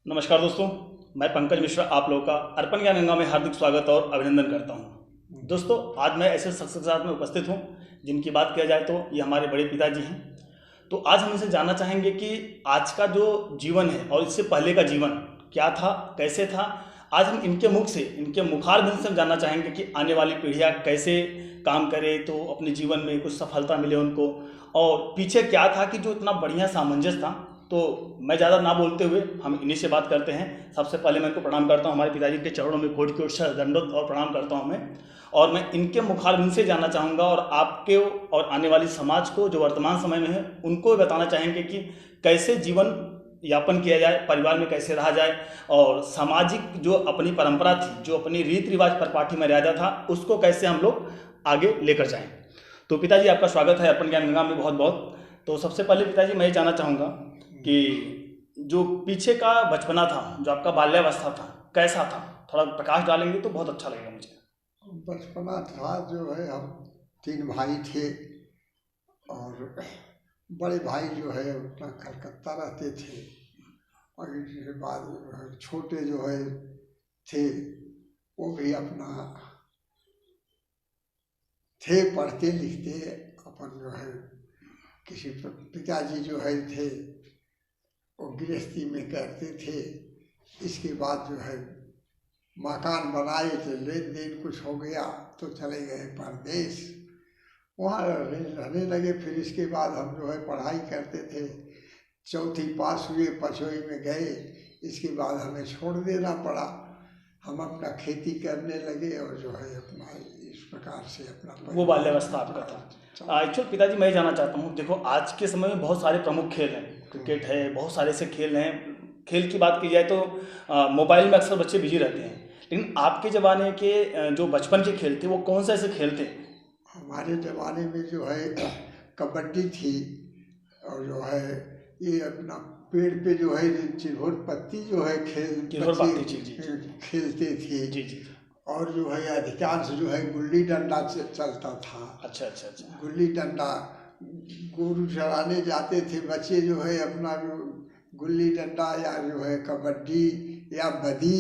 नमस्कार दोस्तों। मैं पंकज मिश्रा आप लोगों का अर्पण ज्ञान गंगा में हार्दिक स्वागत और अभिनंदन करता हूं। दोस्तों, आज मैं ऐसे शख्स के साथ में उपस्थित हूं जिनकी बात किया जाए तो ये हमारे बड़े पिताजी हैं। तो आज हम इनसे जानना चाहेंगे कि आज का जो जीवन है और इससे पहले का जीवन क्या था, कैसे था। आज हम इनके मुख से, इनके मुखारबिंद से हम जानना चाहेंगे कि आने वाली पीढ़ियाँ कैसे काम करे तो अपने जीवन में कुछ सफलता मिले उनको, और पीछे क्या था कि जो इतना बढ़िया सामंजस्य था। तो मैं ज़्यादा ना बोलते हुए हम इन्हीं से बात करते हैं। सबसे पहले मैं इनको प्रणाम करता हूँ, हमारे पिताजी के चरणों में कोटि कोटि शत दंडवत और प्रणाम करता हूँ मैं। और मैं इनके मुखारबिंद से जानना चाहूँगा और आपके और आने वाली समाज को जो वर्तमान समय में है उनको भी बताना चाहेंगे कि कैसे जीवन यापन किया जाए, परिवार में कैसे रहा जाए, और सामाजिक जो अपनी परंपरा थी, जो अपनी रीति रिवाज परिपाटी मर्यादा था, उसको कैसे हम लोग आगे लेकर जाएं। तो पिताजी, आपका स्वागत है अर्पण ज्ञान गंगा में बहुत बहुत। तो सबसे पहले पिताजी मैं ये जानना चाहूँगा कि जो पीछे का बचपना था, जो आपका बाल्यावस्था था, कैसा था? थोड़ा प्रकाश डालेंगे तो बहुत अच्छा लगेगा मुझे। बचपना था जो है, हम तीन भाई थे और बड़े भाई जो है अपना कलकत्ता रहते थे। और इसके बाद छोटे जो है थे वो भी अपना थे, पढ़ते लिखते अपन जो है किसी पिताजी जो है थे वो गृहस्थी में करते थे। इसके बाद जो है मकान बनाए थे, लेन देन कुछ हो गया तो चले गए परदेश, वहाँ रहने लगे। फिर इसके बाद हम जो है पढ़ाई करते थे, चौथी पास हुए, पाँचवीं में गए। इसके बाद हमें छोड़ देना पड़ा, हम अपना खेती करने लगे और जो है अपना इस प्रकार से अपना वो बाल्यावस्था आपका था। एक्चुअल पिताजी मैं ये जानना चाहता हूँ, देखो आज के समय में बहुत सारे प्रमुख खेल हैं, क्रिकेट है, बहुत सारे ऐसे खेल हैं। खेल की बात की जाए तो मोबाइल में अक्सर बच्चे बिजी रहते हैं, लेकिन आपके ज़माने के जो बचपन के खेल थे वो कौन से ऐसे खेल थे? हमारे ज़माने में जो है कबड्डी थी, और जो है ये अपना पेड़ पे जो है चिल्होर पत्ती जो है किशोर पाती, जी जी जी खेलते थे। जी जी। और जो है अधिकांश जो है गुल्ली डंडा चलता था। अच्छा अच्छा अच्छा। गुल्ली डंडा, गोरू चराने जाते थे बच्चे जो है अपना जो गुल्ली डंडा या जो है कबड्डी या बदी,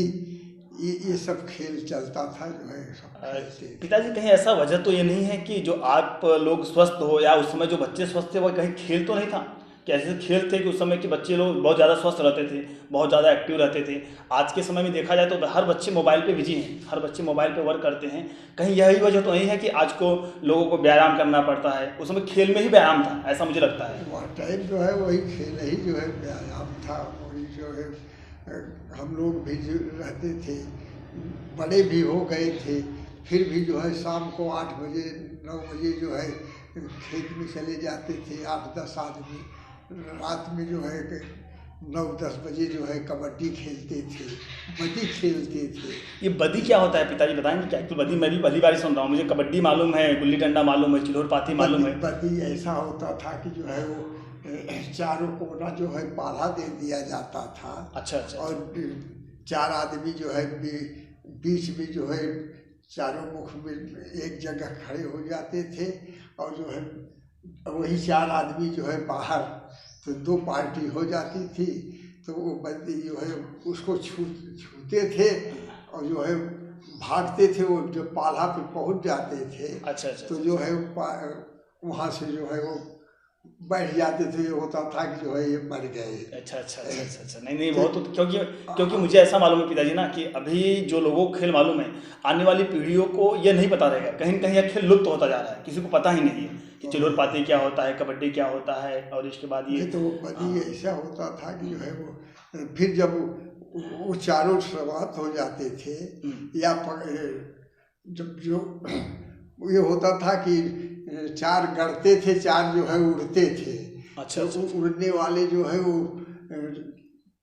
ये सब खेल चलता था जो है, सब खेलते थे। पिताजी, कहीं ऐसा वजह तो ये नहीं है कि जो आप लोग स्वस्थ हो या उस समय जो बच्चे स्वस्थ थे वो कहीं खेल तो नहीं था? कि ऐसे खेल थे कि उस समय के बच्चे लोग बहुत ज़्यादा स्वस्थ रहते थे, बहुत ज़्यादा एक्टिव रहते थे। आज के समय में देखा जाए तो हर बच्चे मोबाइल पे बिजी हैं, हर बच्चे मोबाइल पे वर्क करते हैं। कहीं यही वजह तो नहीं है कि आज को लोगों को व्यायाम करना पड़ता है? उस समय खेल में ही व्यायाम था, ऐसा मुझे लगता है। वह टाइम जो है वही खेल ही जो है व्यायाम था, वही जो है हम लोग भी जो रहते थे, बड़े भी हो गए थे, फिर भी जो है शाम को 8 बजे 9 बजे जो है खेत में चले जाते थे 8-10 आदमी। रात में जो है 9-10 बजे जो है कबड्डी खेलते थे, बदी खेलते थे। ये बदी क्या होता है पिताजी, बताएंगे क्या? तो बदी मैं भी पहली बार ही सुन रहा हूँ। मुझे कबड्डी मालूम है, गुल्ली डंडा मालूम है, चिल्होर पाती मालूम बदी है। बदी ऐसा होता था कि जो है वो चारों कोना जो है पाला दे दिया जाता था। अच्छा अच्छा और अच्छा। 4 आदमी जो है बीच में जो है चारों मुख में एक जगह खड़े हो जाते थे, और जो है वही 4 आदमी जो है बाहर, तो 2 पार्टी हो जाती थी। तो वो बंदी जो है उसको छूते थे और जो है भागते थे, वो जो पाला पे पहुंच जाते थे। अच्छा अच्छा तो अच्छा जो अच्छा। है वहाँ से जो है वो बैठ जाते थे, ये होता था कि जो है ये मर गए। अच्छा अच्छा अच्छा अच्छा अच्छा। नहीं नहीं, तो बहुत क्योंकि क्योंकि मुझे ऐसा मालूम है पिताजी ना कि अभी जो लोगों को खेल मालूम है, आने वाली पीढ़ियों को ये नहीं पता रहेगा। कहीं न कहीं यह खेल लुप्त होता जा रहा है, किसी को पता ही नहीं है कि चिल्होर पाती क्या होता है, कबड्डी क्या होता है, और इसके बाद ये नहीं तो वो बदी ऐसा होता था कि जो है वो फिर जब वो चारों समाप्त हो जाते थे, या जब जो ये होता था कि 4 गढ़ते थे, 4 जो है उड़ते थे। अच्छा तो अच्छा अच्छा। उड़ने वाले जो है वो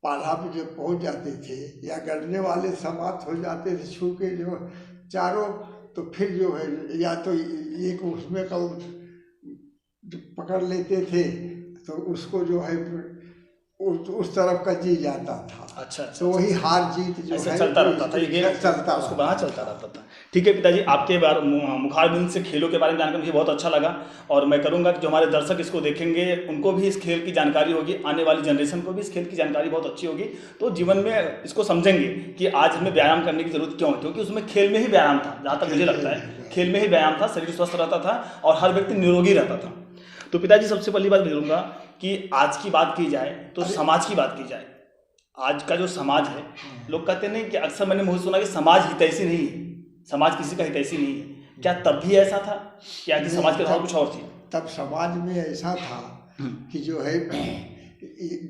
पाला पे जब पहुंच जाते थे, या गढ़ने वाले समाप्त हो जाते थे छू के जो चारों, तो फिर जो है या तो एक उसमें का पकड़ लेते थे, तो उसको जो है उस तरफ का जी जाता था। अच्छा अच्छा, तो वही हार जीत जो ऐसे है चलता रहता था, ये चलता उसको रहता बना चलता रहता था। ठीक है पिताजी, आपके मुखारबिंद से खेलों के बारे में जानकर मुझे बहुत अच्छा लगा, और मैं करूंगा कि जो हमारे दर्शक इसको देखेंगे उनको भी इस खेल की जानकारी होगी, आने वाली जनरेशन को भी इस खेल की जानकारी बहुत अच्छी होगी, तो जीवन में इसको समझेंगे कि आज हमें व्यायाम करने की जरूरत क्यों है, क्योंकि उसमें खेल में ही व्यायाम था, जहाँ तक मुझे लगता है खेल में ही व्यायाम था, शरीर स्वस्थ रहता था और हर व्यक्ति निरोगी रहता था। तो पिताजी सबसे पहली बात बोलूँगा कि आज की बात की जाए तो समाज की बात की जाए, आज का जो समाज है, लोग कहते नहीं कि अक्सर मैंने मुझे सुना कि समाज हितैषी नहीं है, समाज किसी का हितैषी नहीं है, क्या तब भी ऐसा था, क्या कि समाज के कुछ और थी? तब समाज में ऐसा था कि जो है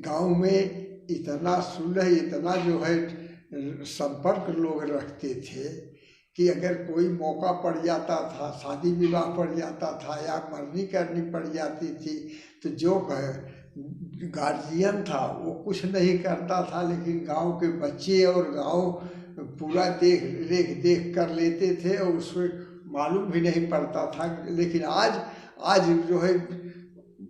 गांव में इतना सुलह, इतना जो है संपर्क लोग रखते थे कि अगर कोई मौका पड़ जाता था, शादी विवाह पड़ जाता था या मरनी करनी पड़ जाती थी, तो जो गार्जियन था वो कुछ नहीं करता था, लेकिन गांव के बच्चे और गांव पूरा देख कर लेते थे और उसमें मालूम भी नहीं पड़ता था। लेकिन आज जो है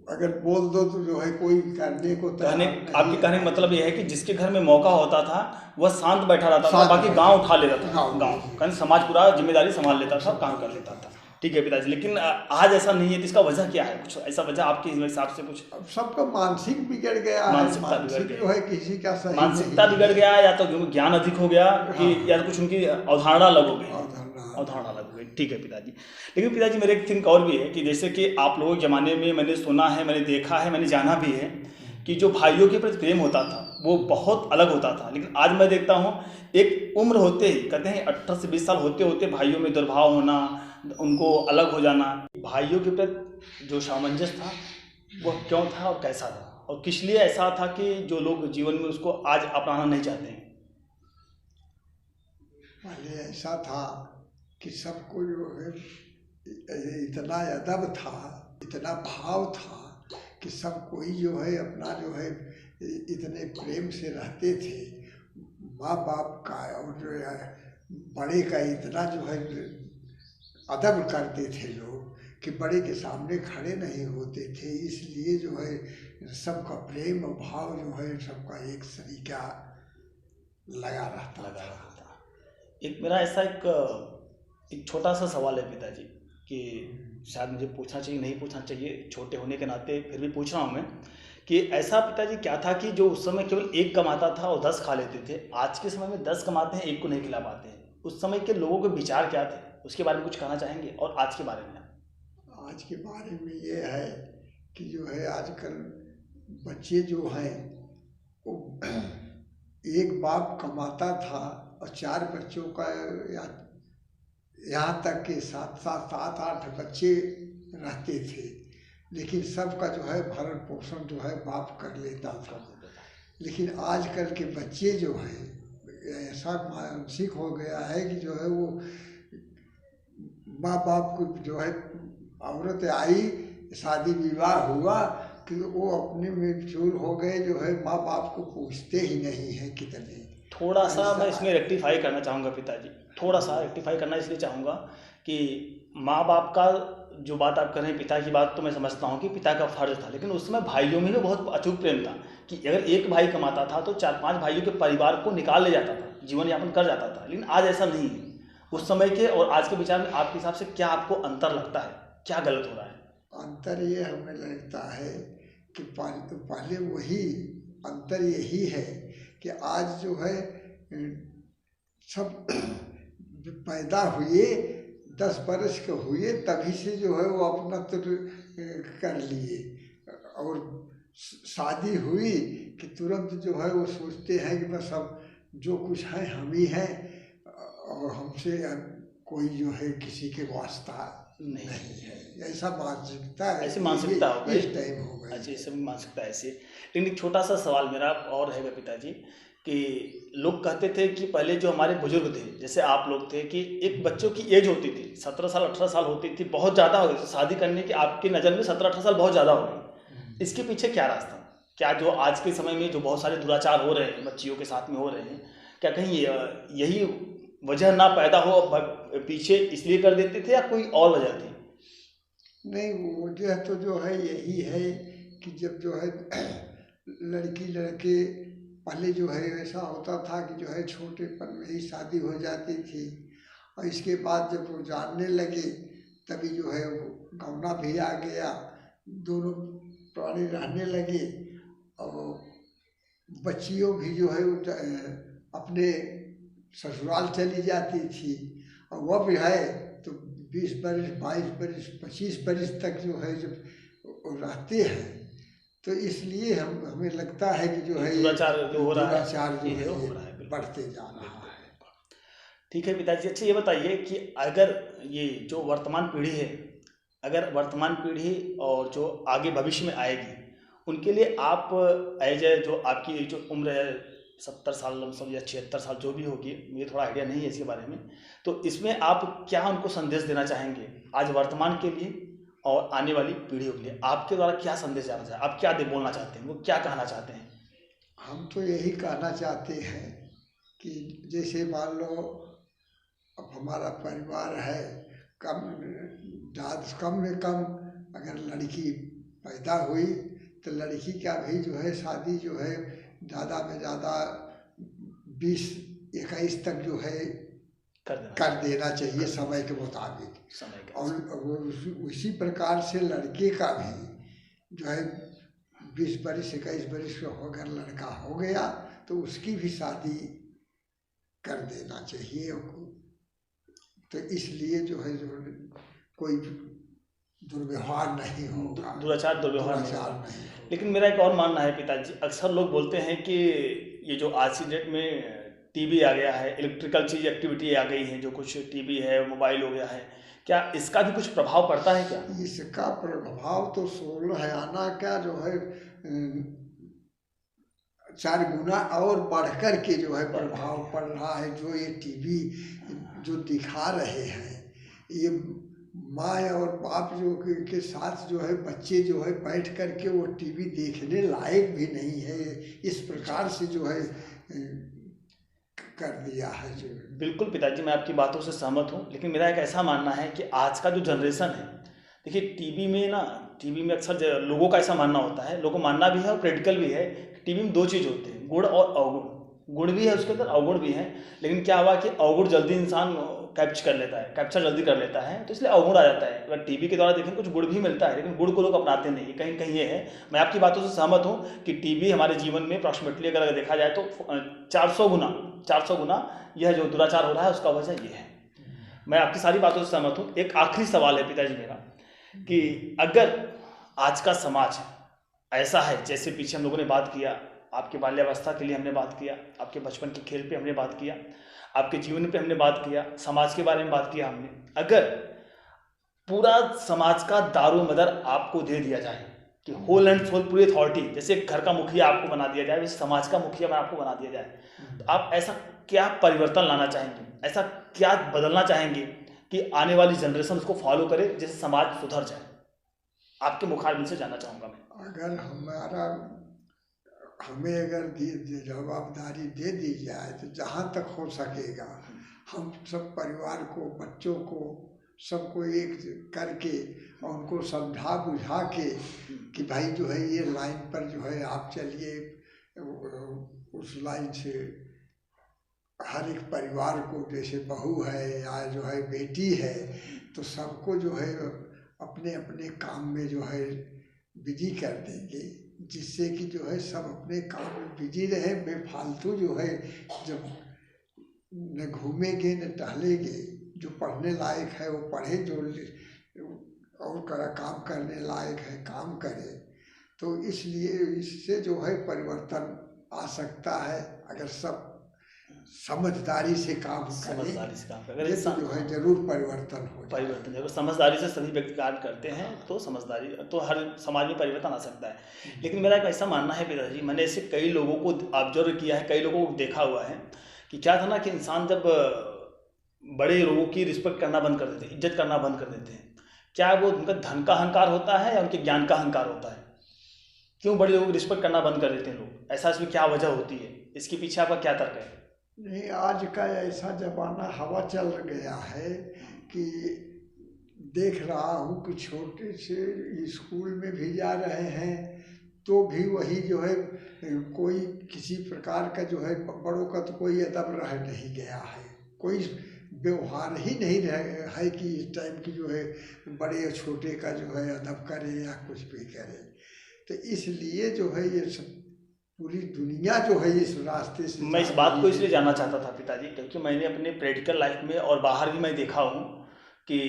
अगर बोल दो तो जो है कोई करने को आपकी कहने का मतलब यह है कि जिसके घर में मौका होता था वह शांत बैठा रहता था, बाकी गांव उठा लेता था, गांव कहने समाज पूरा जिम्मेदारी संभाल लेता था, काम कर लेता था। ठीक है पिताजी, लेकिन आज ऐसा नहीं है, तो इसका वजह क्या है? कुछ ऐसा वजह आपके हिसाब से कुछ? सबका मानसिक बिगड़ गया है, मानसिक जो है किसी का सही मानसिकता बिगड़ गया, या तो ज्ञान अधिक हो गया कि या तो कुछ उनकी अवधारणा अलग हो गई, अवधारणा अलग हो गई। ठीक है पिताजी, लेकिन पिताजी मेरे एक थिंक और भी है कि जैसे कि आप लोगों के ज़माने में मैंने सुना है, मैंने देखा है, मैंने जाना भी है कि जो भाइयों के प्रति प्रेम होता था वो बहुत अलग होता था, लेकिन आज मैं देखता हूँ एक उम्र होते ही, कहते हैं 18 से 20 साल होते होते भाइयों में दुर्भाव होना, उनको अलग हो जाना। भाइयों के प्रति जो सामंजस्य था वह क्यों था और कैसा था, और किस लिए ऐसा था कि जो लोग जीवन में उसको आज अपनाना नहीं चाहते हैं? पहले ऐसा था कि सबको जो है इतना अदब था, इतना भाव था कि सब कोई जो है अपना जो है इतने प्रेम से रहते थे। माँ बाप का और जो है बड़े का इतना जो है अदब करते थे लोग कि बड़े के सामने खड़े नहीं होते थे, इसलिए जो है सबका प्रेम और भाव जो है सबका एक सरीका लगा रहता था। एक मेरा ऐसा एक छोटा सा सवाल है पिताजी, कि शायद मुझे पूछना चाहिए, नहीं पूछना चाहिए, छोटे होने के नाते फिर भी पूछ रहा हूँ मैं, कि ऐसा पिताजी क्या था कि जो उस समय केवल एक कमाता था और 10 खा लेते थे, आज के समय में 10 कमाते हैं, एक को नहीं खिला पाते हैं, उस समय के लोगों के विचार क्या थे, उसके बारे में कुछ कहना चाहेंगे? और आज के बारे में? आज के बारे में ये है कि जो है आजकल बच्चे जो हैं वो एक बाप कमाता था और 4 बच्चों का या यहाँ तक के 7-8 बच्चे रहते थे, लेकिन सबका जो है भरण पोषण जो है बाप कर लेता था। लेकिन आजकल के बच्चे जो हैं ऐसा मानसिक हो गया है कि जो है वो माँ बाप को जो है औरत आई, शादी विवाह हुआ कि वो अपने में चूर हो गए, जो है माँ बाप को पूछते ही नहीं है कितने। थोड़ा सा मैं इसमें रेक्टिफाई करना चाहूँगा पिताजी, थोड़ा सा रेक्टिफाई करना इसलिए चाहूँगा कि माँ बाप का जो बात आप कर रहे हैं, पिता की बात तो मैं समझता हूँ कि पिता का फर्ज था, लेकिन उस समय भाइयों में भी बहुत अचूक प्रेम था कि अगर एक भाई कमाता था तो 4-5 भाइयों के परिवार को निकाल ले जाता था, जीवन यापन कर जाता था। लेकिन आज ऐसा नहीं है। उस समय के और आज के विचार में आपके हिसाब से क्या आपको अंतर लगता है, क्या गलत हो रहा है? अंतर ये हमें लगता है कि पहले वही अंतर यही है कि आज जो है सब पैदा हुए 10 बरस के हुए तभी से जो है वो अपना तो कर लिए, और शादी हुई कि तुरंत जो है वो सोचते हैं कि बस अब जो कुछ है हम ही हैं और हमसे कोई जो है किसी के वास्ता नहीं है। ऐसा मानसिकता है, ऐसी मानसिकता हो गई, इस टाइम हो गई। अच्छा, ये सब मानसिकता ऐसी। लेकिन एक छोटा सा सवाल मेरा और है पिताजी, कि लोग कहते थे कि पहले जो हमारे बुजुर्ग थे, जैसे आप लोग थे, कि एक बच्चों की एज होती थी 17 साल 18 साल होती थी, बहुत ज़्यादा हो गई शादी करने की, आपकी नज़र में 17-18 साल बहुत ज़्यादा हो गई। इसके पीछे क्या रास्ता? क्या जो आज के समय में जो बहुत सारे दुराचार हो रहे हैं बच्चियों के साथ में हो रहे हैं, क्या कहीं यही वजह ना पैदा हो पीछे इसलिए कर देते थे, या कोई और वजह थी? नहीं, वजह तो जो है यही है कि जब जो है लड़की लड़के पहले जो है ऐसा होता था कि जो है छोटेपन में ही शादी हो जाती थी, और इसके बाद जब वो जानने लगे तभी जो है वो गौना भी आ गया, दोनों प्राणी रहने लगे। और बच्चियों भी जो है अपने ससुराल चली जाती थी, और वह भी है तो 20 बरस 22 बरस 25 बरस तक जो है जब वो रहते हैं, तो इसलिए हमें लगता है कि जो है दुराचार जो हो रहा है, दुराचार जो ये है हो रहा है, बिल्कुल। बढ़ते जा रहा है। ठीक है पिताजी। अच्छा ये बताइए कि अगर ये जो वर्तमान पीढ़ी है, अगर वर्तमान पीढ़ी और जो आगे भविष्य में आएगी, उनके लिए आप एज ए जो आपकी जो उम्र है 70 साल लमसम या 76 साल जो भी होगी, मुझे थोड़ा आइडिया नहीं है इसके बारे में, तो इसमें आप क्या उनको संदेश देना चाहेंगे आज वर्तमान के लिए और आने वाली पीढ़ियों के लिए? आपके द्वारा क्या संदेश जाना चाहिए, आप क्या बोलना चाहते हैं, वो क्या कहना चाहते हैं? हम तो यही कहना चाहते हैं कि जैसे मान लो अब हमारा परिवार है, कम में कम अगर लड़की पैदा हुई तो लड़की का भी जो है शादी जो है ज़्यादा में ज़्यादा 20-21 तक जो है कर देना चाहिए समय के मुताबिक। और वो उसी प्रकार से लड़के का भी जो है 20 बरस 21 बरस का अगर लड़का हो गया तो उसकी भी शादी कर देना चाहिए। तो इसलिए जो है जो कोई दुर्व्यवहार नहीं होगा, दुराचार दुर्व्यवहार नहीं होगा। लेकिन मेरा एक और मानना है पिताजी, अक्सर लोग बोलते हैं कि ये जो आज की डेट में टीवी आ गया है, इलेक्ट्रिकल चीज एक्टिविटी आ गई है, जो कुछ टीवी है, मोबाइल हो गया है, क्या इसका भी कुछ प्रभाव पड़ता है क्या? इसका प्रभाव तो 16 आना का जो है 4 गुना और बढ़कर के जो है प्रभाव पड़ रहा है। जो ये टीवी जो दिखा रहे हैं, ये माँ और बाप जो के साथ जो है बच्चे जो है बैठ कर के वो टीवी देखने लायक भी नहीं है, इस प्रकार से जो है कर दिया है जो। बिल्कुल पिताजी, मैं आपकी बातों से सहमत हूँ, लेकिन मेरा एक ऐसा मानना है कि आज का जो जनरेशन है, देखिए टीवी में अक्सर लोगों का ऐसा मानना होता है, लोगों को मानना भी है और प्रैक्टिकल भी है, टीवी में 2 चीज़ होते हैं, गुण और अवगुण। गुण भी है उसके अंदर, अवगुण भी है, लेकिन क्या हुआ कि अवगुण जल्दी इंसान कैप्चर जल्दी कर लेता है, तो इसलिए अवगुण आ जाता है। अगर टीवी के द्वारा देखें कुछ गुण भी मिलता है, लेकिन गुण को लोग अपनाते नहीं है, कहीं कहीं ये है। मैं आपकी बातों से सहमत हूँ कि टीवी हमारे जीवन में अप्रॉक्सीमेटली अगर देखा जाए तो 400 गुना यह जो दुराचार हो रहा है उसका वजह ये है। मैं आपकी सारी बातों से सहमत हूँ। एक आखिरी सवाल है पिताजी मेरा, कि अगर आज का समाज ऐसा है, जैसे पीछे हम लोगों ने बात किया, आपकी बाल्यावस्था के लिए हमने बात किया, आपके बचपन के खेल पे हमने बात किया, आपके जीवन पे हमने बात किया, समाज के बारे में बात किया हमने, अगर पूरा समाज का दारोमदार आपको दे दिया जाए कि होल एंड सोल पूरी अथॉरिटी, जैसे घर का मुखिया आपको बना दिया जाए, वैसे समाज का मुखिया आपको बना दिया जाए, तो आप ऐसा क्या परिवर्तन लाना चाहेंगे, ऐसा क्या बदलना चाहेंगे कि आने वाली जनरेशन उसको फॉलो करे, जिससे समाज सुधर जाए? आपके मुखारबिन से जानना चाहूँगा मैं। अगर हमें अगर जवाबदारी दे दी जाए तो जहाँ तक हो सकेगा हम सब परिवार को, बच्चों को, सबको एक करके और उनको समझा बुझा के कि भाई जो है ये लाइन पर जो है आप चलिए, उस लाइन से हर एक परिवार को, जैसे बहू है या जो है बेटी है, तो सबको जो है अपने अपने काम में जो है बिजी कर देंगे, जिससे कि जो है सब अपने काम में बिजी रहे, बेफालतू जो है जब न घूमेंगे न टहलेंगे, जो पढ़ने लायक है वो पढ़े, जो और काम करने लायक है काम करे। तो इसलिए इससे जो है परिवर्तन आ सकता है, अगर सब समझदारी से काम करें, अगर इंसान जो है जरूर परिवर्तन अगर समझदारी से सभी व्यक्ति कार्य करते हैं तो समझदारी तो हर समाज में परिवर्तन आ सकता है। लेकिन मेरा एक ऐसा मानना है पिताजी, मैंने ऐसे कई लोगों को ऑब्जर्व किया है, कई लोगों को देखा हुआ है कि क्या था ना कि इंसान जब बड़े लोगों की रिस्पेक्ट करना बंद कर देते हैं, इज्जत करना बंद कर देते हैं, क्या वो उनका धन का अहंकार होता है या उनके ज्ञान का अहंकार होता है? क्यों बड़े लोगों की रिस्पेक्ट करना बंद कर देते हैं लोग? ऐसा इसमें क्या वजह होती है? इसके पीछे आपका क्या तर्क है? नहीं, आज का ऐसा जमाना हवा चल गया है कि देख रहा हूँ कि छोटे से स्कूल में भी जा रहे हैं तो भी वही जो है कोई किसी प्रकार का जो है बड़ों का तो कोई अदब रह नहीं गया है, कोई व्यवहार ही नहीं रह है कि इस टाइम की जो है बड़े और छोटे का जो है अदब करे या कुछ भी करे। तो इसलिए जो है ये सब पूरी दुनिया जो है इस रास्ते से मैं इस बात को इसलिए जानना चाहता था पिताजी, क्योंकि मैंने अपने प्रैक्टिकल लाइफ में और बाहर भी मैं देखा हूँ कि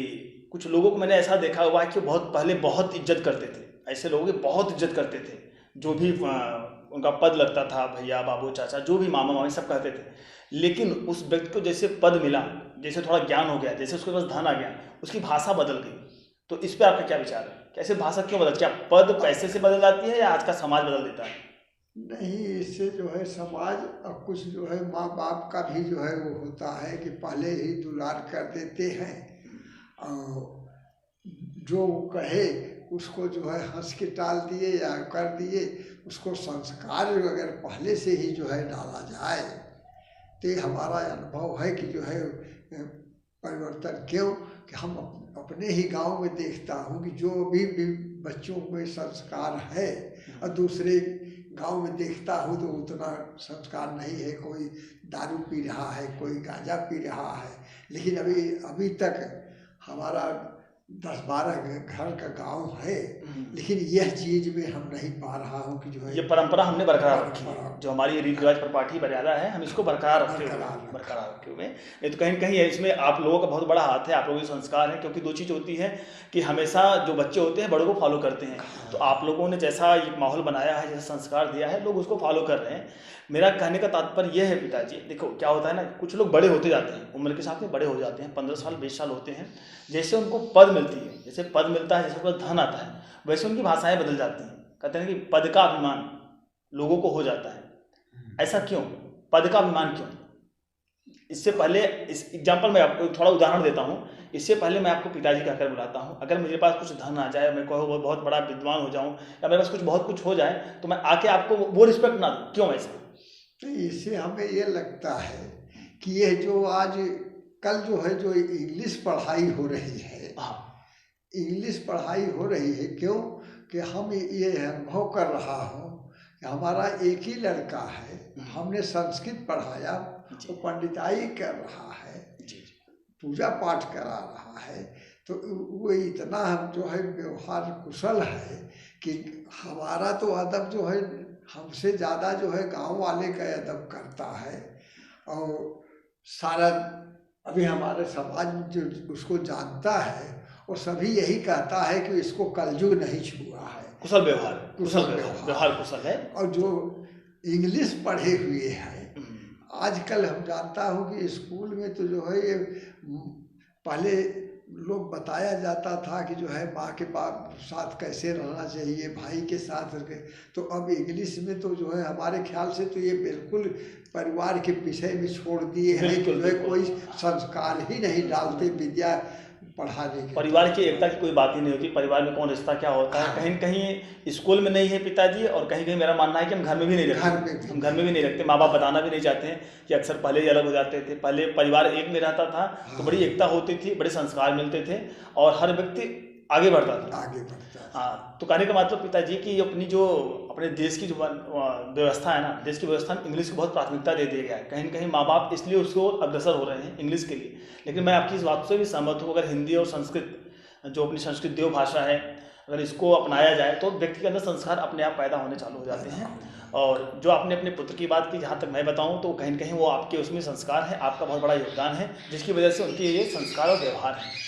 कुछ लोगों को मैंने ऐसा देखा हुआ है कि बहुत पहले बहुत इज्जत करते थे, ऐसे लोगों की बहुत इज्जत करते थे, जो भी उनका पद लगता था, भैया बाबू चाचा जो भी मामा मामी सब कहते थे। लेकिन उस व्यक्ति को जैसे पद मिला, जैसे थोड़ा ज्ञान हो गया, जैसे उसके पास धन आ गया, उसकी भाषा बदल गई। तो इस पर आपका क्या विचार है? कैसे भाषा क्यों बदल, क्या पद पैसे से बदल जाती है या आज का समाज बदल देता है? नहीं, इससे जो है समाज और कुछ जो है माँ बाप का भी जो है वो होता है कि पहले ही दुलार कर देते हैं और जो कहे उसको जो है हंस के टाल दिए या कर दिए। उसको संस्कार अगर पहले से ही जो है डाला जाए तो ये हमारा अनुभव है कि जो है परिवर्तन। क्यों कि हम अपने ही गांव में देखता हूँ कि जो भी बच्चों में संस्कार है और दूसरे गांव में देखता हूँ तो उतना संस्कार नहीं है। कोई दारू पी रहा है, कोई गांजा पी रहा है, लेकिन अभी तक हमारा 10-12 घर का गांव है, लेकिन यह चीज में हम नहीं पा रहा हूँ कि जो है ये परंपरा हमने बरकरार रखी है, जो हमारी रीति रिवाज परिपाटी मर्यादा है, हम इसको बरकरार रखे हुए। नहीं तो कहीं न कहीं इसमें आप लोगों का बहुत बड़ा हाथ है, आप लोगों के संस्कार हैं। क्योंकि दो चीज़ होती है कि हमेशा जो बच्चे होते हैं बड़ों को फॉलो करते हैं, तो आप लोगों ने जैसा ये माहौल बनाया है, जैसा संस्कार दिया है, लोग उसको फॉलो कर रहे हैं। मेरा कहने का तात्पर्य यह है पिताजी, देखो क्या होता है ना, कुछ लोग बड़े होते जाते हैं, उम्र के साथ में बड़े हो जाते हैं, 15 साल 20 साल होते हैं, जैसे उनको पद मिलती है, जैसे पद मिलता है, जैसे उनको धन आता है, वैसे उनकी भाषाएं बदल जाती हैं। कहते हैं कि पद का अभिमान लोगों को हो जाता है। ऐसा क्यों? पद का अभिमान क्यों? इससे पहले इस एग्जाम्पल मैं आपको थोड़ा उदाहरण देता हूँ। इससे पहले मैं आपको पिताजी कहकर बुलाता हूँ। अगर मेरे पास कुछ धन आ जाए, मैं कहूँ बहुत बड़ा विद्वान हो जाऊँ, या मेरे पास बहुत कुछ हो जाए, तो मैं आके आपको वो रिस्पेक्ट ना दूँ, क्यों ऐसा? इससे हमें ये लगता है कि यह जो आज कल जो है जो इंग्लिश पढ़ाई हो रही है, इंग्लिश पढ़ाई हो रही है, क्यों कि हम ये अनुभव कर रहा हूँ कि हमारा एक ही लड़का है, हमने संस्कृत पढ़ाया, वो पंडिताई कर रहा है, पूजा पाठ करा रहा है, तो वो इतना हम जो है व्यवहार कुशल है कि हमारा तो अदब जो है हमसे ज़्यादा जो है गांव वाले का अदब करता है। और सारा अभी हमारे समाज में जो उसको जानता है वो सभी यही कहता है कि इसको कलयुग नहीं छुआ है। कुशल व्यवहार कुशल है। और जो इंग्लिश पढ़े हुए हैं, आजकल हम जानता हूँ कि स्कूल में तो जो है ये पहले लोग बताया जाता था कि जो है माँ के बाप साथ कैसे रहना चाहिए, भाई के साथ, तो अब इंग्लिश में तो जो है हमारे ख्याल से तो ये बिल्कुल परिवार के विषय में छोड़ दिए हैं कि जो है कोई संस्कार ही नहीं डालते विद्या पढ़ाने के। परिवार की एकता की कोई बात ही नहीं होती, परिवार में कौन रिश्ता क्या होता है, कहीं कहीं स्कूल में नहीं है पिताजी, और कहीं कहीं मेरा मानना है कि हम घर में भी नहीं रखते, हम घर में भी नहीं रखते। माँ बाप बताना भी नहीं चाहते हैं कि अक्सर पहले ही अलग हो जाते थे। पहले परिवार एक में रहता था तो बड़ी एकता होती थी, बड़े संस्कार मिलते थे और हर व्यक्ति आगे बढ़ता था। हाँ, तो कहने का मतलब पिताजी कि अपने देश की जो व्यवस्था है ना, देश की व्यवस्था में इंग्लिश को बहुत प्राथमिकता दे दिया गया है। कहीं न कहीं माँ बाप इसलिए उसको अग्रसर हो रहे हैं इंग्लिश के लिए। लेकिन मैं आपकी इस बात से भी सहमत हूँ, अगर हिंदी और संस्कृत, जो अपनी संस्कृत देव भाषा है, अगर इसको अपनाया जाए तो व्यक्ति के अंदर संस्कार अपने आप पैदा होने चालू हो जाते हैं। और जो आपने अपने पुत्र की बात की, जहाँ तक मैं बताऊँ तो कहीं न कहीं वो आपके उसमें संस्कार है, आपका बहुत बड़ा योगदान है, जिसकी वजह से उनके ये संस्कार और व्यवहार है।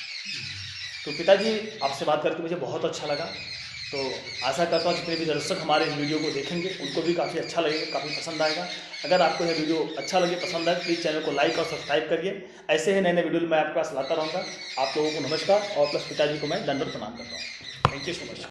तो पिताजी आपसे बात करके मुझे बहुत अच्छा लगा। तो आशा करता हूँ जितने भी दर्शक हमारे इस वीडियो को देखेंगे उनको भी काफ़ी अच्छा लगेगा, काफ़ी पसंद आएगा। अगर आपको यह वीडियो अच्छा लगे, पसंद आए, प्लीज़ चैनल को लाइक और सब्सक्राइब करिए। ऐसे ही नए नए वीडियो मैं आपके पास लाता रहूँगा। आप लोगों को नमस्कार और प्लस पिताजी को मैं दंडवत प्रणाम करता हूँ। Thank you so much.